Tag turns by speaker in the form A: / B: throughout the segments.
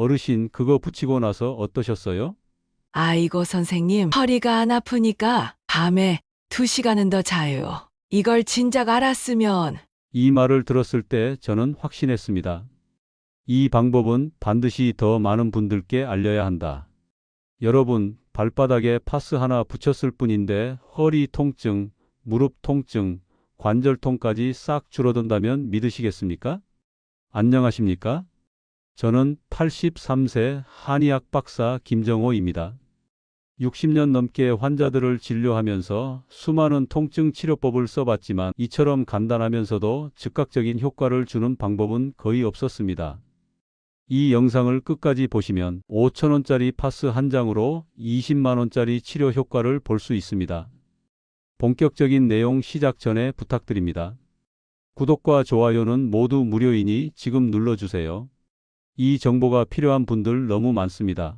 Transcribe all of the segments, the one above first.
A: 어르신, 그거 붙이고 나서 어떠셨어요?
B: 아이고, 선생님, 허리가 안 아프니까 밤에 2시간은 더 자요. 이걸 진작 알았으면.
A: 이 말을 들었을 때 저는 확신했습니다. 이 방법은 반드시 더 많은 분들께 알려야 한다. 여러분, 발바닥에 파스 하나 붙였을 뿐인데 허리 통증, 무릎 통증, 관절통까지 싹 줄어든다면 믿으시겠습니까? 안녕하십니까? 저는 83세 한의학 박사 김정호입니다. 60년 넘게 환자들을 진료하면서 수많은 통증 치료법을 써봤지만 이처럼 간단하면서도 즉각적인 효과를 주는 방법은 거의 없었습니다. 이 영상을 끝까지 보시면 5,000원짜리 파스 한 장으로 20만원짜리 치료 효과를 볼 수 있습니다. 본격적인 내용 시작 전에 부탁드립니다. 구독과 좋아요는 모두 무료이니 지금 눌러주세요. 이 정보가 필요한 분들 너무 많습니다.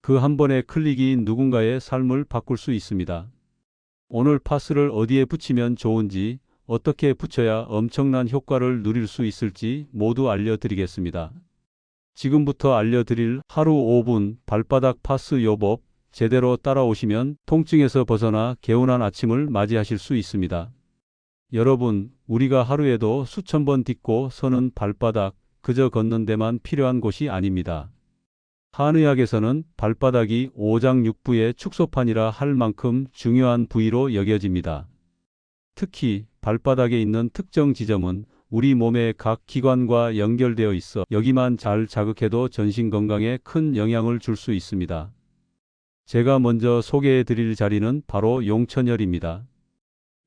A: 그 한 번의 클릭이 누군가의 삶을 바꿀 수 있습니다. 오늘 파스를 어디에 붙이면 좋은지, 어떻게 붙여야 엄청난 효과를 누릴 수 있을지 모두 알려드리겠습니다. 지금부터 알려드릴 하루 5분 발바닥 파스 요법 제대로 따라오시면 통증에서 벗어나 개운한 아침을 맞이하실 수 있습니다. 여러분, 우리가 하루에도 수천 번 딛고 서는 발바닥, 그저 걷는 데만 필요한 곳이 아닙니다. 한의학에서는 발바닥이 오장육부의 축소판이라 할 만큼 중요한 부위로 여겨집니다. 특히 발바닥에 있는 특정 지점은 우리 몸의 각 기관과 연결되어 있어 여기만 잘 자극해도 전신 건강에 큰 영향을 줄 수 있습니다. 제가 먼저 소개해 드릴 자리는 바로 용천혈입니다.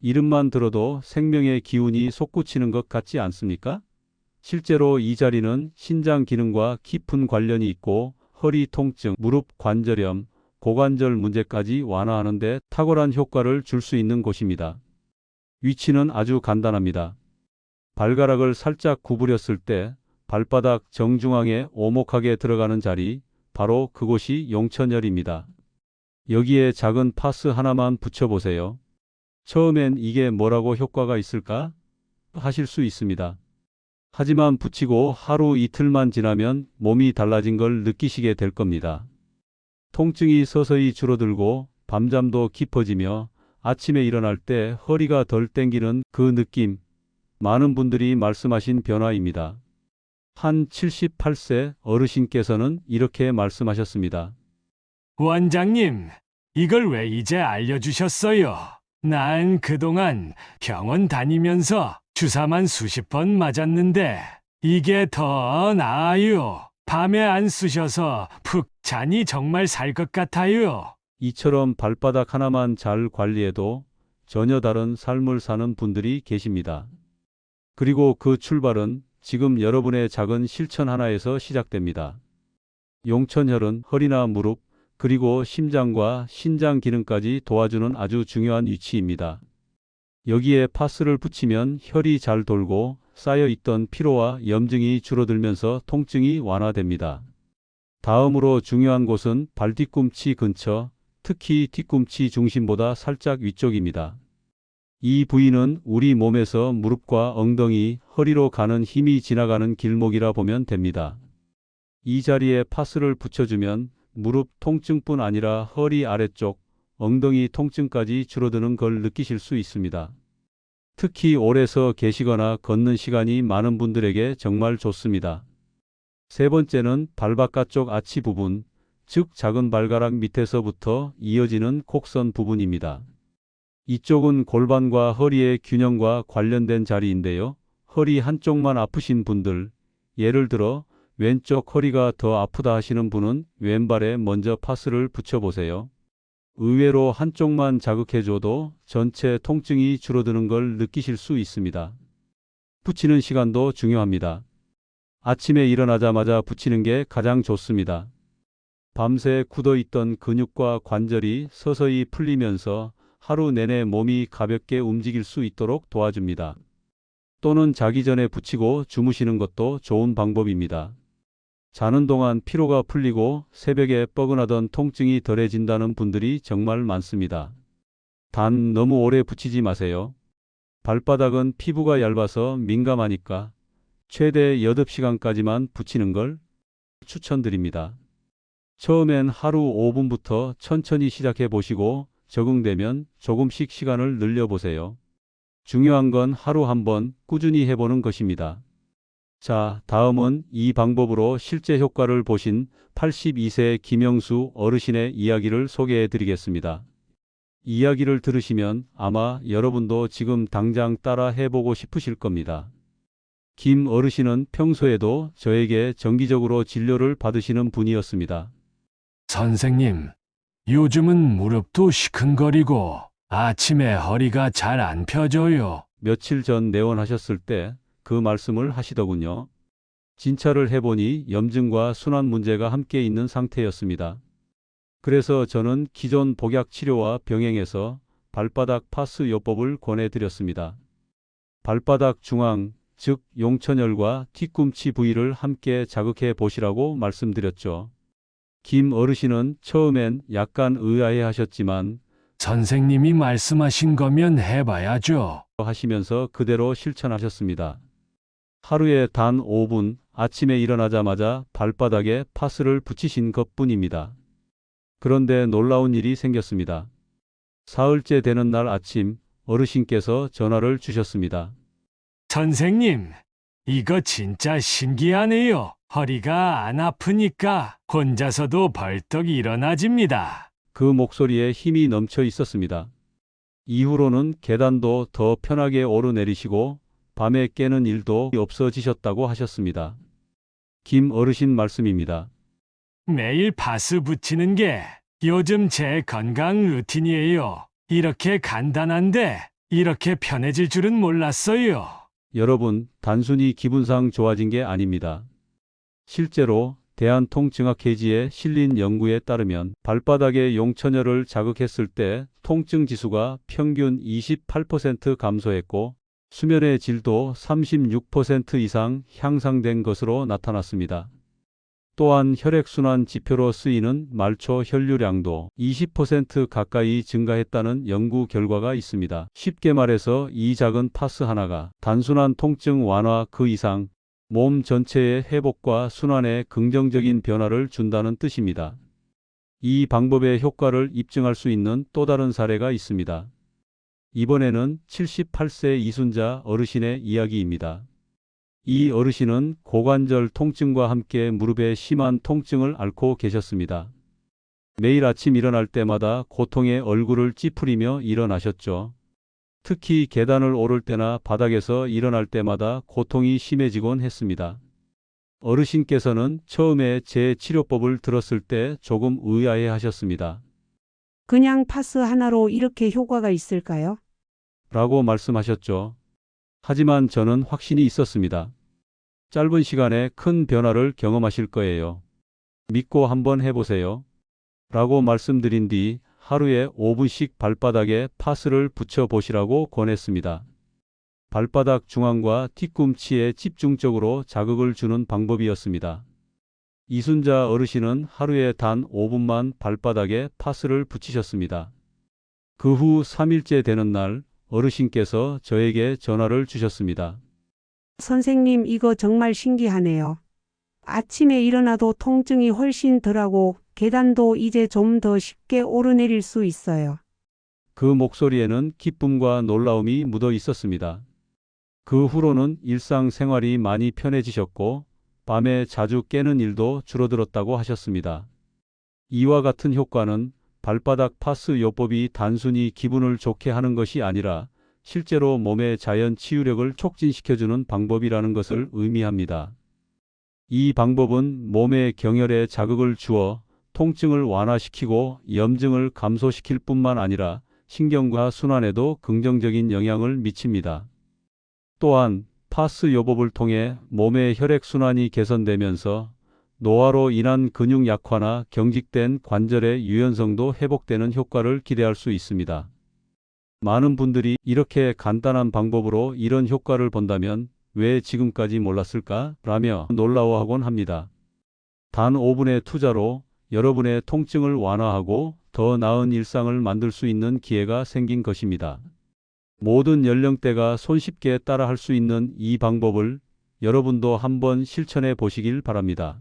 A: 이름만 들어도 생명의 기운이 솟구치는 것 같지 않습니까? 실제로 이 자리는 신장 기능과 깊은 관련이 있고 허리 통증, 무릎 관절염, 고관절 문제까지 완화하는 데 탁월한 효과를 줄 수 있는 곳입니다. 위치는 아주 간단합니다. 발가락을 살짝 구부렸을 때 발바닥 정중앙에 오목하게 들어가는 자리, 바로 그곳이 용천혈입니다. 여기에 작은 파스 하나만 붙여보세요. 처음엔 이게 뭐라고 효과가 있을까? 하실 수 있습니다. 하지만 붙이고 하루 이틀만 지나면 몸이 달라진 걸 느끼시게 될 겁니다. 통증이 서서히 줄어들고 밤잠도 깊어지며 아침에 일어날 때 허리가 덜 땡기는 그 느낌, 많은 분들이 말씀하신 변화입니다. 한 78세 어르신께서는 이렇게 말씀하셨습니다.
C: 원장님, 이걸 왜 이제 알려주셨어요? 난 그동안 병원 다니면서 주사만 수십 번 맞았는데 이게 더 나아요. 밤에 안 쑤셔서 푹 자니 정말 살 것 같아요.
A: 이처럼 발바닥 하나만 잘 관리해도 전혀 다른 삶을 사는 분들이 계십니다. 그리고 그 출발은 지금 여러분의 작은 실천 하나에서 시작됩니다. 용천혈은 허리나 무릎, 그리고 심장과 신장 기능까지 도와주는 아주 중요한 위치입니다. 여기에 파스를 붙이면 혈이 잘 돌고 쌓여있던 피로와 염증이 줄어들면서 통증이 완화됩니다. 다음으로 중요한 곳은 발뒤꿈치 근처, 특히 뒤꿈치 중심보다 살짝 위쪽입니다. 이 부위는 우리 몸에서 무릎과 엉덩이, 허리로 가는 힘이 지나가는 길목이라 보면 됩니다. 이 자리에 파스를 붙여주면 무릎 통증뿐 아니라 허리 아래쪽, 엉덩이 통증까지 줄어드는 걸 느끼실 수 있습니다. 특히 오래 서 계시거나 걷는 시간이 많은 분들에게 정말 좋습니다. 세 번째는 발바깥쪽 아치 부분, 즉 작은 발가락 밑에서부터 이어지는 곡선 부분입니다. 이쪽은 골반과 허리의 균형과 관련된 자리인데요. 허리 한쪽만 아프신 분들, 예를 들어 왼쪽 허리가 더 아프다 하시는 분은 왼발에 먼저 파스를 붙여보세요. 의외로 한쪽만 자극해줘도 전체 통증이 줄어드는 걸 느끼실 수 있습니다. 붙이는 시간도 중요합니다. 아침에 일어나자마자 붙이는 게 가장 좋습니다. 밤새 굳어있던 근육과 관절이 서서히 풀리면서 하루 내내 몸이 가볍게 움직일 수 있도록 도와줍니다. 또는 자기 전에 붙이고 주무시는 것도 좋은 방법입니다. 자는 동안 피로가 풀리고 새벽에 뻐근하던 통증이 덜해진다는 분들이 정말 많습니다. 단 너무 오래 붙이지 마세요. 발바닥은 피부가 얇아서 민감하니까 최대 8시간까지만 붙이는 걸 추천드립니다. 처음엔 하루 5분부터 천천히 시작해 보시고 적응되면 조금씩 시간을 늘려 보세요. 중요한 건 하루 한 번 꾸준히 해보는 것입니다. 자, 다음은 이 방법으로 실제 효과를 보신 82세 김영수 어르신의 이야기를 소개해 드리겠습니다. 이야기를 들으시면 아마 여러분도 지금 당장 따라 해보고 싶으실 겁니다. 김 어르신은 평소에도 저에게 정기적으로 진료를 받으시는 분이었습니다.
C: 선생님, 요즘은 무릎도 시큰거리고 아침에 허리가 잘 안 펴져요.
A: 며칠 전 내원하셨을 때 그 말씀을 하시더군요. 진찰을 해보니 염증과 순환 문제가 함께 있는 상태였습니다. 그래서 저는 기존 복약 치료와 병행해서 발바닥 파스 요법을 권해드렸습니다. 발바닥 중앙, 즉 용천혈과 뒤꿈치 부위를 함께 자극해 보시라고 말씀드렸죠. 김 어르신은 처음엔 약간 의아해 하셨지만
C: 선생님이 말씀하신 거면 해봐야죠.
A: 하시면서 그대로 실천하셨습니다. 하루에 단 5분 아침에 일어나자마자 발바닥에 파스를 붙이신 것뿐입니다. 그런데 놀라운 일이 생겼습니다. 사흘째 되는 날 아침 어르신께서 전화를 주셨습니다.
C: 선생님, 이거 진짜 신기하네요. 허리가 안 아프니까 혼자서도 벌떡 일어나집니다.
A: 그 목소리에 힘이 넘쳐 있었습니다. 이후로는 계단도 더 편하게 오르내리시고 밤에 깨는 일도 없어지셨다고 하셨습니다. 김 어르신 말씀입니다.
C: 매일 파스 붙이는 게 요즘 제 건강 루틴이에요. 이렇게 간단한데 이렇게 편해질 줄은 몰랐어요.
A: 여러분, 단순히 기분상 좋아진 게 아닙니다. 실제로 대한통증학회지에 실린 연구에 따르면 발바닥의 용천혈을 자극했을 때 통증 지수가 평균 28% 감소했고 수면의 질도 36% 이상 향상된 것으로 나타났습니다. 또한 혈액순환 지표로 쓰이는 말초 혈류량도 20% 가까이 증가했다는 연구 결과가 있습니다. 쉽게 말해서 이 작은 파스 하나가 단순한 통증 완화 그 이상 몸 전체의 회복과 순환에 긍정적인 변화를 준다는 뜻입니다. 이 방법의 효과를 입증할 수 있는 또 다른 사례가 있습니다. 이번에는 78세 이순자 어르신의 이야기입니다. 이 어르신은 고관절 통증과 함께 무릎에 심한 통증을 앓고 계셨습니다. 매일 아침 일어날 때마다 고통에 얼굴을 찌푸리며 일어나셨죠. 특히 계단을 오를 때나 바닥에서 일어날 때마다 고통이 심해지곤 했습니다. 어르신께서는 처음에 제 치료법을 들었을 때 조금 의아해 하셨습니다.
D: 그냥 파스 하나로 이렇게 효과가 있을까요?
A: 라고 말씀하셨죠. 하지만 저는 확신이 있었습니다. 짧은 시간에 큰 변화를 경험하실 거예요. 믿고 한번 해보세요. 라고 말씀드린 뒤 하루에 5분씩 발바닥에 파스를 붙여 보시라고 권했습니다. 발바닥 중앙과 뒤꿈치에 집중적으로 자극을 주는 방법이었습니다. 이순자 어르신은 하루에 단 5분만 발바닥에 파스를 붙이셨습니다. 그 후 3일째 되는 날 어르신께서 저에게 전화를 주셨습니다.
D: 선생님, 이거 정말 신기하네요. 아침에 일어나도 통증이 훨씬 덜하고 계단도 이제 좀 더 쉽게 오르내릴 수 있어요.
A: 그 목소리에는 기쁨과 놀라움이 묻어 있었습니다. 그 후로는 일상생활이 많이 편해지셨고 밤에 자주 깨는 일도 줄어들었다고 하셨습니다. 이와 같은 효과는 발바닥 파스 요법이 단순히 기분을 좋게 하는 것이 아니라 실제로 몸의 자연 치유력을 촉진시켜주는 방법이라는 것을 의미합니다. 이 방법은 몸의 경혈에 자극을 주어 통증을 완화시키고 염증을 감소시킬 뿐만 아니라 신경과 순환에도 긍정적인 영향을 미칩니다. 또한 파스 요법을 통해 몸의 혈액순환이 개선되면서 노화로 인한 근육 약화나 경직된 관절의 유연성도 회복되는 효과를 기대할 수 있습니다. 많은 분들이 이렇게 간단한 방법으로 이런 효과를 본다면 왜 지금까지 몰랐을까? 라며 놀라워하곤 합니다. 단 5분의 투자로 여러분의 통증을 완화하고 더 나은 일상을 만들 수 있는 기회가 생긴 것입니다. 모든 연령대가 손쉽게 따라할 수 있는 이 방법을 여러분도 한번 실천해 보시길 바랍니다.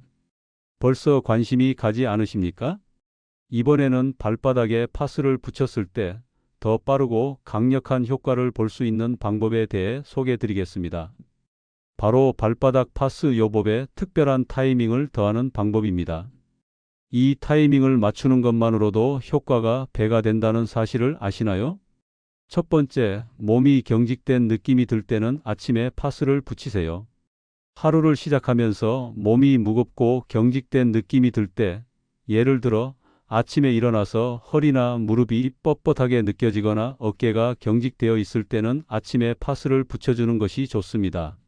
A: 벌써 관심이 가지 않으십니까? 이번에는 발바닥에 파스를 붙였을 때 더 빠르고 강력한 효과를 볼 수 있는 방법에 대해 소개해 드리겠습니다. 바로 발바닥 파스 요법에 특별한 타이밍을 더하는 방법입니다. 이 타이밍을 맞추는 것만으로도 효과가 배가 된다는 사실을 아시나요? 첫 번째, 몸이 경직된 느낌이 들 때는 아침에 파스를 붙이세요. 하루를 시작하면서 몸이 무겁고 경직된 느낌이 들 때, 예를 들어 아침에 일어나서 허리나 무릎이 뻣뻣하게 느껴지거나 어깨가 경직되어 있을 때는 아침에 파스를 붙여주는 것이 좋습니다.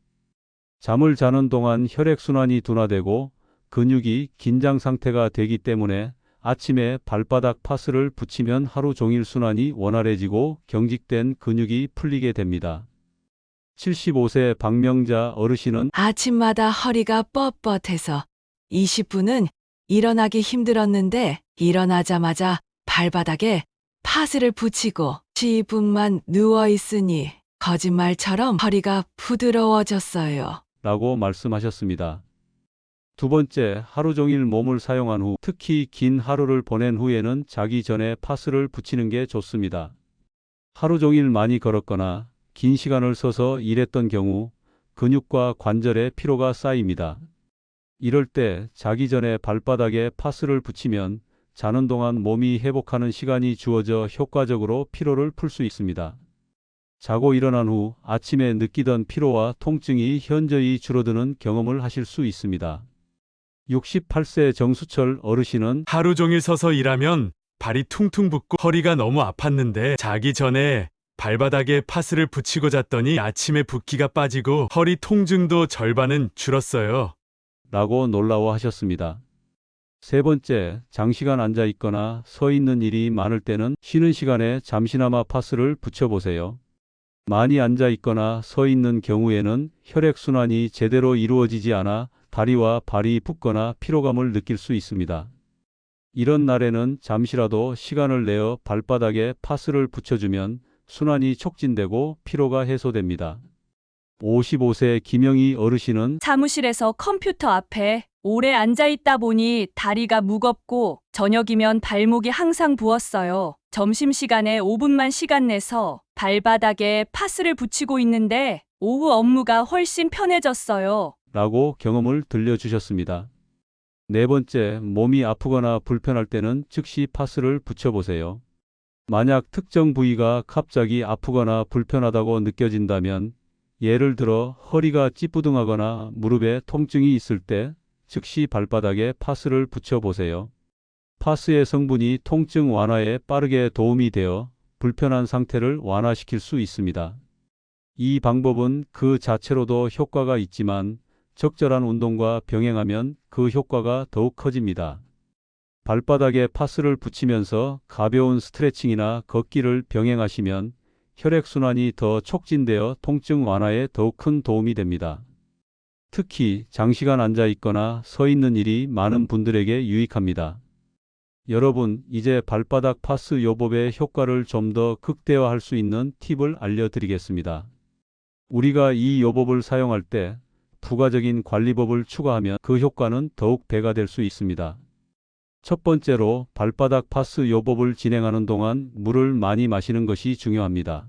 A: 잠을 자는 동안 혈액순환이 둔화되고 근육이 긴장 상태가 되기 때문에 아침에 발바닥 파스를 붙이면 하루 종일 순환이 원활해지고 경직된 근육이 풀리게 됩니다. 75세 박명자 어르신은
B: 아침마다 허리가 뻣뻣해서 20분은 일어나기 힘들었는데 일어나자마자 발바닥에 파스를 붙이고 10분만 누워 있으니 거짓말처럼 허리가 부드러워졌어요.
A: 라고 말씀하셨습니다. 두 번째, 하루 종일 몸을 사용한 후, 특히 긴 하루를 보낸 후에는 자기 전에 파스를 붙이는 게 좋습니다. 하루 종일 많이 걸었거나 긴 시간을 서서 일했던 경우 근육과 관절에 피로가 쌓입니다. 이럴 때 자기 전에 발바닥에 파스를 붙이면 자는 동안 몸이 회복하는 시간이 주어져 효과적으로 피로를 풀 수 있습니다. 자고 일어난 후 아침에 느끼던 피로와 통증이 현저히 줄어드는 경험을 하실 수 있습니다. 68세 정수철 어르신은
E: 하루 종일 서서 일하면 발이 퉁퉁 붓고 허리가 너무 아팠는데 자기 전에 발바닥에 파스를 붙이고 잤더니 아침에 붓기가 빠지고 허리 통증도 절반은 줄었어요.
A: 라고 놀라워하셨습니다. 세 번째, 장시간 앉아 있거나 서 있는 일이 많을 때는 쉬는 시간에 잠시나마 파스를 붙여보세요. 많이 앉아 있거나 서 있는 경우에는 혈액순환이 제대로 이루어지지 않아 다리와 발이 붓거나 피로감을 느낄 수 있습니다. 이런 날에는 잠시라도 시간을 내어 발바닥에 파스를 붙여주면 순환이 촉진되고 피로가 해소됩니다. 55세 김영희 어르신은
F: 사무실에서 컴퓨터 앞에 오래 앉아 있다 보니 다리가 무겁고 저녁이면 발목이 항상 부었어요. 점심시간에 5분만 시간 내서 발바닥에 파스를 붙이고 있는데 오후 업무가 훨씬 편해졌어요.
A: 라고 경험을 들려주셨습니다. 네 번째, 몸이 아프거나 불편할 때는 즉시 파스를 붙여보세요. 만약 특정 부위가 갑자기 아프거나 불편하다고 느껴진다면, 예를 들어 허리가 찌뿌둥하거나 무릎에 통증이 있을 때 즉시 발바닥에 파스를 붙여보세요. 파스의 성분이 통증 완화에 빠르게 도움이 되어 불편한 상태를 완화시킬 수 있습니다. 이 방법은 그 자체로도 효과가 있지만 적절한 운동과 병행하면 그 효과가 더욱 커집니다. 발바닥에 파스를 붙이면서 가벼운 스트레칭이나 걷기를 병행하시면 혈액순환이 더 촉진되어 통증 완화에 더욱 큰 도움이 됩니다. 특히 장시간 앉아 있거나 서 있는 일이 많은 분들에게 유익합니다. 여러분, 이제 발바닥 파스 요법의 효과를 좀 더 극대화할 수 있는 팁을 알려드리겠습니다. 우리가 이 요법을 사용할 때 부가적인 관리법을 추가하면 그 효과는 더욱 배가 될 수 있습니다. 첫 번째로 발바닥 파스 요법을 진행하는 동안 물을 많이 마시는 것이 중요합니다.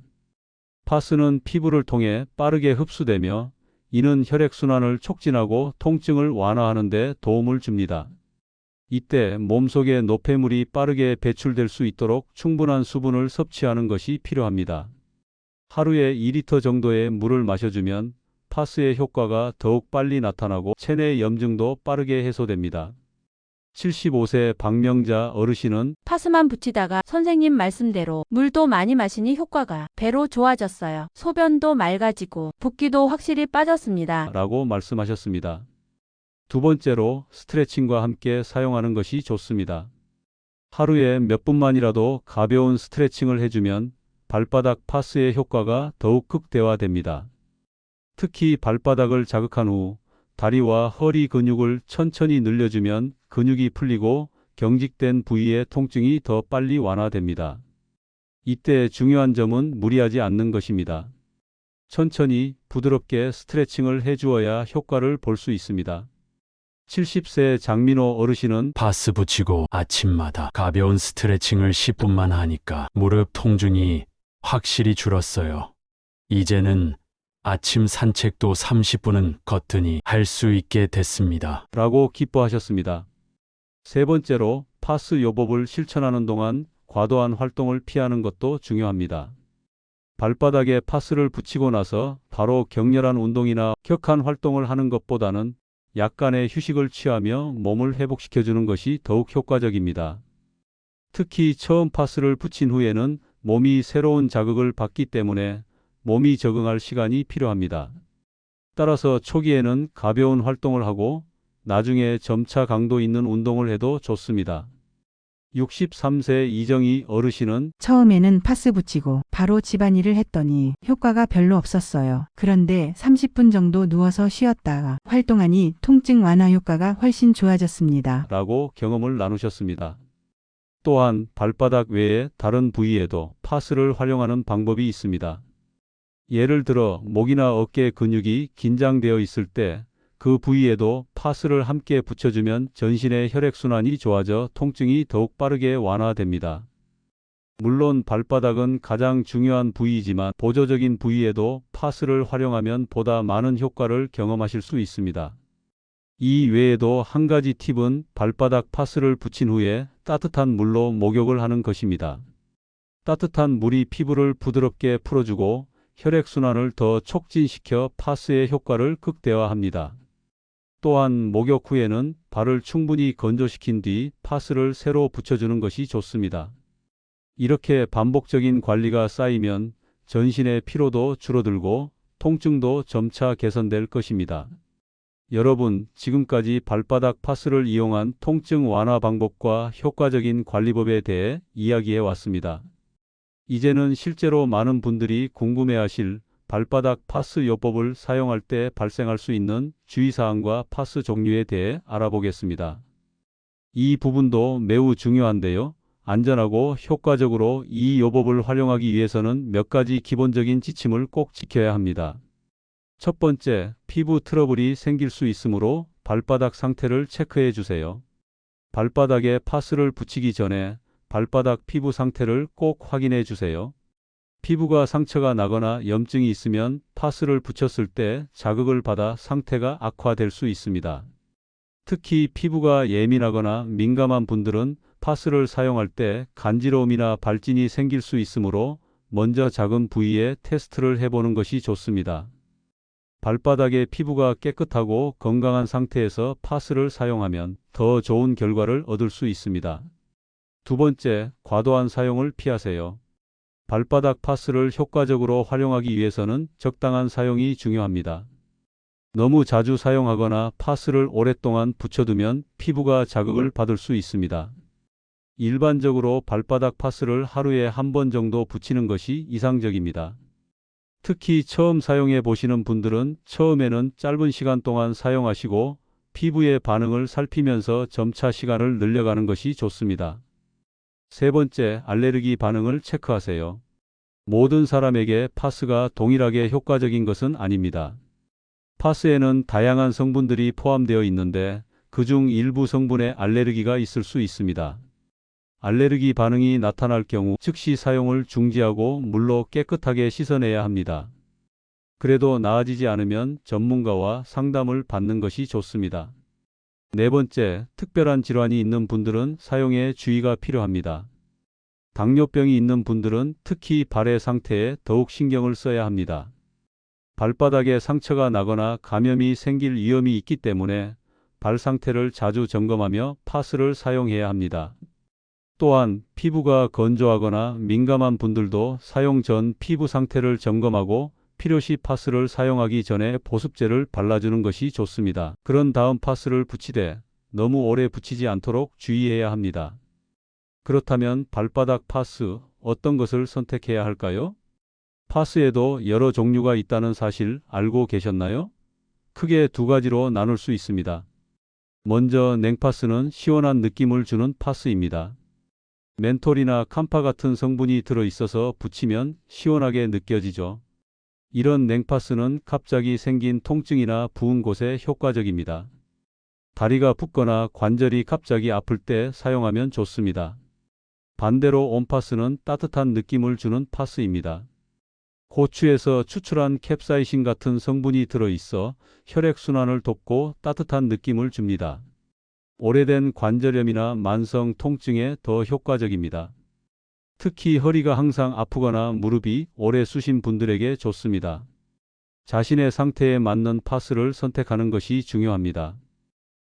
A: 파스는 피부를 통해 빠르게 흡수되며 이는 혈액순환을 촉진하고 통증을 완화하는 데 도움을 줍니다. 이때 몸속에 노폐물이 빠르게 배출될 수 있도록 충분한 수분을 섭취하는 것이 필요합니다. 하루에 2리터 정도의 물을 마셔주면 파스의 효과가 더욱 빨리 나타나고 체내 염증도 빠르게 해소됩니다. 75세 박명자 어르신은
G: 파스만 붙이다가 선생님 말씀대로 물도 많이 마시니 효과가 배로 좋아졌어요. 소변도 맑아지고 붓기도 확실히 빠졌습니다.
A: 라고 말씀하셨습니다. 두 번째로 스트레칭과 함께 사용하는 것이 좋습니다. 하루에 몇 분만이라도 가벼운 스트레칭을 해주면 발바닥 파스의 효과가 더욱 극대화됩니다. 특히 발바닥을 자극한 후 다리와 허리 근육을 천천히 늘려주면 근육이 풀리고 경직된 부위의 통증이 더 빨리 완화됩니다. 이때 중요한 점은 무리하지 않는 것입니다. 천천히 부드럽게 스트레칭을 해주어야 효과를 볼 수 있습니다. 70세 장민호 어르신은
E: 파스 붙이고 아침마다 가벼운 스트레칭을 10분만 하니까 무릎 통증이 확실히 줄었어요. 이제는 아침 산책도 30분은 거뜬히 할 수 있게 됐습니다.
A: 라고 기뻐하셨습니다. 세 번째로 파스 요법을 실천하는 동안 과도한 활동을 피하는 것도 중요합니다. 발바닥에 파스를 붙이고 나서 바로 격렬한 운동이나 격한 활동을 하는 것보다는 약간의 휴식을 취하며 몸을 회복시켜주는 것이 더욱 효과적입니다. 특히 처음 파스를 붙인 후에는 몸이 새로운 자극을 받기 때문에 몸이 적응할 시간이 필요합니다. 따라서 초기에는 가벼운 활동을 하고 나중에 점차 강도 있는 운동을 해도 좋습니다. 63세 이정희 어르신은
H: 처음에는 파스 붙이고 바로 집안일을 했더니 효과가 별로 없었어요. 그런데 30분 정도 누워서 쉬었다가 활동하니 통증 완화 효과가 훨씬 좋아졌습니다.
A: 라고 경험을 나누셨습니다. 또한 발바닥 외에 다른 부위에도 파스를 활용하는 방법이 있습니다. 예를 들어 목이나 어깨 근육이 긴장되어 있을 때 그 부위에도 파스를 함께 붙여주면 전신의 혈액순환이 좋아져 통증이 더욱 빠르게 완화됩니다. 물론 발바닥은 가장 중요한 부위이지만 보조적인 부위에도 파스를 활용하면 보다 많은 효과를 경험하실 수 있습니다. 이 외에도 한 가지 팁은 발바닥 파스를 붙인 후에 따뜻한 물로 목욕을 하는 것입니다. 따뜻한 물이 피부를 부드럽게 풀어주고 혈액순환을 더 촉진시켜 파스의 효과를 극대화합니다. 또한 목욕 후에는 발을 충분히 건조시킨 뒤 파스를 새로 붙여주는 것이 좋습니다. 이렇게 반복적인 관리가 쌓이면 전신의 피로도 줄어들고 통증도 점차 개선될 것입니다. 여러분, 지금까지 발바닥 파스를 이용한 통증 완화 방법과 효과적인 관리법에 대해 이야기해 왔습니다. 이제는 실제로 많은 분들이 궁금해하실 발바닥 파스 요법을 사용할 때 발생할 수 있는 주의사항과 파스 종류에 대해 알아보겠습니다. 이 부분도 매우 중요한데요. 안전하고 효과적으로 이 요법을 활용하기 위해서는 몇 가지 기본적인 지침을 꼭 지켜야 합니다. 첫 번째, 피부 트러블이 생길 수 있으므로 발바닥 상태를 체크해 주세요. 발바닥에 파스를 붙이기 전에 발바닥 피부 상태를 꼭 확인해 주세요. 피부가 상처가 나거나 염증이 있으면 파스를 붙였을 때 자극을 받아 상태가 악화될 수 있습니다. 특히 피부가 예민하거나 민감한 분들은 파스를 사용할 때 간지러움이나 발진이 생길 수 있으므로 먼저 작은 부위에 테스트를 해보는 것이 좋습니다. 발바닥의 피부가 깨끗하고 건강한 상태에서 파스를 사용하면 더 좋은 결과를 얻을 수 있습니다. 두 번째, 과도한 사용을 피하세요. 발바닥 파스를 효과적으로 활용하기 위해서는 적당한 사용이 중요합니다. 너무 자주 사용하거나 파스를 오랫동안 붙여두면 피부가 자극을 받을 수 있습니다. 일반적으로 발바닥 파스를 하루에 한 번 정도 붙이는 것이 이상적입니다. 특히 처음 사용해 보시는 분들은 처음에는 짧은 시간 동안 사용하시고 피부의 반응을 살피면서 점차 시간을 늘려가는 것이 좋습니다. 세 번째, 알레르기 반응을 체크하세요. 모든 사람에게 파스가 동일하게 효과적인 것은 아닙니다. 파스에는 다양한 성분들이 포함되어 있는데 그중 일부 성분에 알레르기가 있을 수 있습니다. 알레르기 반응이 나타날 경우 즉시 사용을 중지하고 물로 깨끗하게 씻어내야 합니다. 그래도 나아지지 않으면 전문가와 상담을 받는 것이 좋습니다. 네 번째, 특별한 질환이 있는 분들은 사용에 주의가 필요합니다. 당뇨병이 있는 분들은 특히 발의 상태에 더욱 신경을 써야 합니다. 발바닥에 상처가 나거나 감염이 생길 위험이 있기 때문에 발 상태를 자주 점검하며 파스를 사용해야 합니다. 또한 피부가 건조하거나 민감한 분들도 사용 전 피부 상태를 점검하고 필요시 파스를 사용하기 전에 보습제를 발라주는 것이 좋습니다. 그런 다음 파스를 붙이되 너무 오래 붙이지 않도록 주의해야 합니다. 그렇다면 발바닥 파스 어떤 것을 선택해야 할까요? 파스에도 여러 종류가 있다는 사실 알고 계셨나요? 크게 두 가지로 나눌 수 있습니다. 먼저 냉파스는 시원한 느낌을 주는 파스입니다. 멘톨이나 캄파 같은 성분이 들어있어서 붙이면 시원하게 느껴지죠. 이런 냉파스는 갑자기 생긴 통증이나 부은 곳에 효과적입니다. 다리가 붓거나 관절이 갑자기 아플 때 사용하면 좋습니다. 반대로 온파스는 따뜻한 느낌을 주는 파스입니다. 고추에서 추출한 캡사이신 같은 성분이 들어있어 혈액순환을 돕고 따뜻한 느낌을 줍니다. 오래된 관절염이나 만성 통증에 더 효과적입니다. 특히 허리가 항상 아프거나 무릎이 오래 쑤신 분들에게 좋습니다. 자신의 상태에 맞는 파스를 선택하는 것이 중요합니다.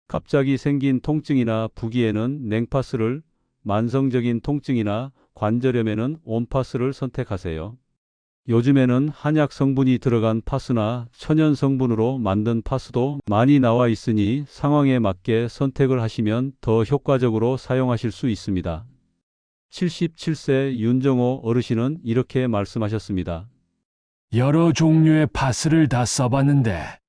A: 갑자기 생긴 통증이나 부기에는 냉파스를, 만성적인 통증이나 관절염에는 온파스를 선택하세요. 요즘에는 한약 성분이 들어간 파스나 천연 성분으로 만든 파스도 많이 나와 있으니 상황에 맞게 선택을 하시면 더 효과적으로 사용하실 수 있습니다. 77세 윤정호 어르신은 이렇게 말씀하셨습니다.
C: 여러 종류의 파스를 다 써봤는데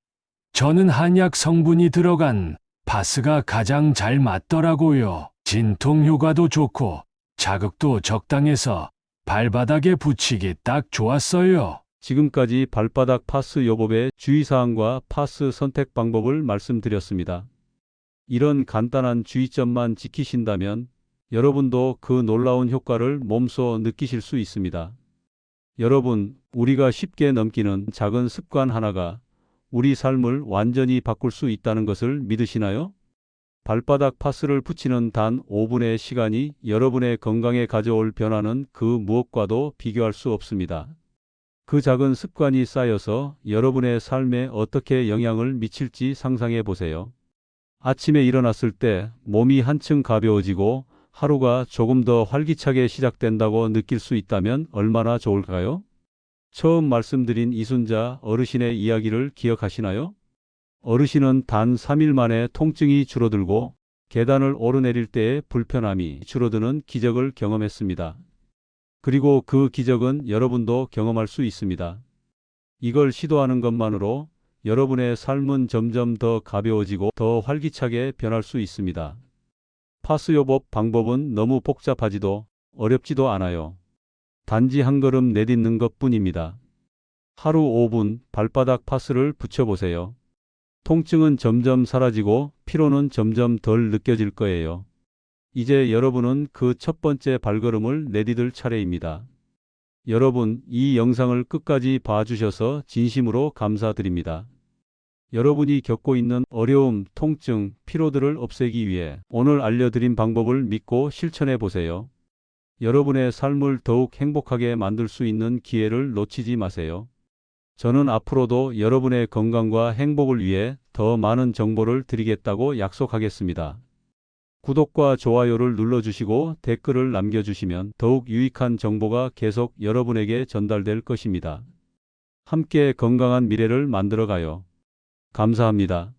C: 저는 한약 성분이 들어간 파스가 가장 잘 맞더라고요. 진통 효과도 좋고 자극도 적당해서 발바닥에 붙이기 딱 좋았어요.
A: 지금까지 발바닥 파스 요법의 주의사항과 파스 선택 방법을 말씀드렸습니다. 이런 간단한 주의점만 지키신다면 여러분도 그 놀라운 효과를 몸소 느끼실 수 있습니다. 여러분, 우리가 쉽게 넘기는 작은 습관 하나가 우리 삶을 완전히 바꿀 수 있다는 것을 믿으시나요? 발바닥 파스를 붙이는 단 5분의 시간이 여러분의 건강에 가져올 변화는 그 무엇과도 비교할 수 없습니다. 그 작은 습관이 쌓여서 여러분의 삶에 어떻게 영향을 미칠지 상상해 보세요. 아침에 일어났을 때 몸이 한층 가벼워지고 하루가 조금 더 활기차게 시작된다고 느낄 수 있다면 얼마나 좋을까요? 처음 말씀드린 이순자 어르신의 이야기를 기억하시나요? 어르신은 단 3일 만에 통증이 줄어들고 계단을 오르내릴 때의 불편함이 줄어드는 기적을 경험했습니다. 그리고 그 기적은 여러분도 경험할 수 있습니다. 이걸 시도하는 것만으로 여러분의 삶은 점점 더 가벼워지고 더 활기차게 변할 수 있습니다. 파스요법 방법은 너무 복잡하지도 어렵지도 않아요. 단지 한 걸음 내딛는 것뿐입니다. 하루 5분 발바닥 파스를 붙여보세요. 통증은 점점 사라지고 피로는 점점 덜 느껴질 거예요. 이제 여러분은 그 첫 번째 발걸음을 내디딜 차례입니다. 여러분, 이 영상을 끝까지 봐주셔서 진심으로 감사드립니다. 여러분이 겪고 있는 어려움, 통증, 피로들을 없애기 위해 오늘 알려드린 방법을 믿고 실천해 보세요. 여러분의 삶을 더욱 행복하게 만들 수 있는 기회를 놓치지 마세요. 저는 앞으로도 여러분의 건강과 행복을 위해 더 많은 정보를 드리겠다고 약속하겠습니다. 구독과 좋아요를 눌러주시고 댓글을 남겨주시면 더욱 유익한 정보가 계속 여러분에게 전달될 것입니다. 함께 건강한 미래를 만들어가요. 감사합니다.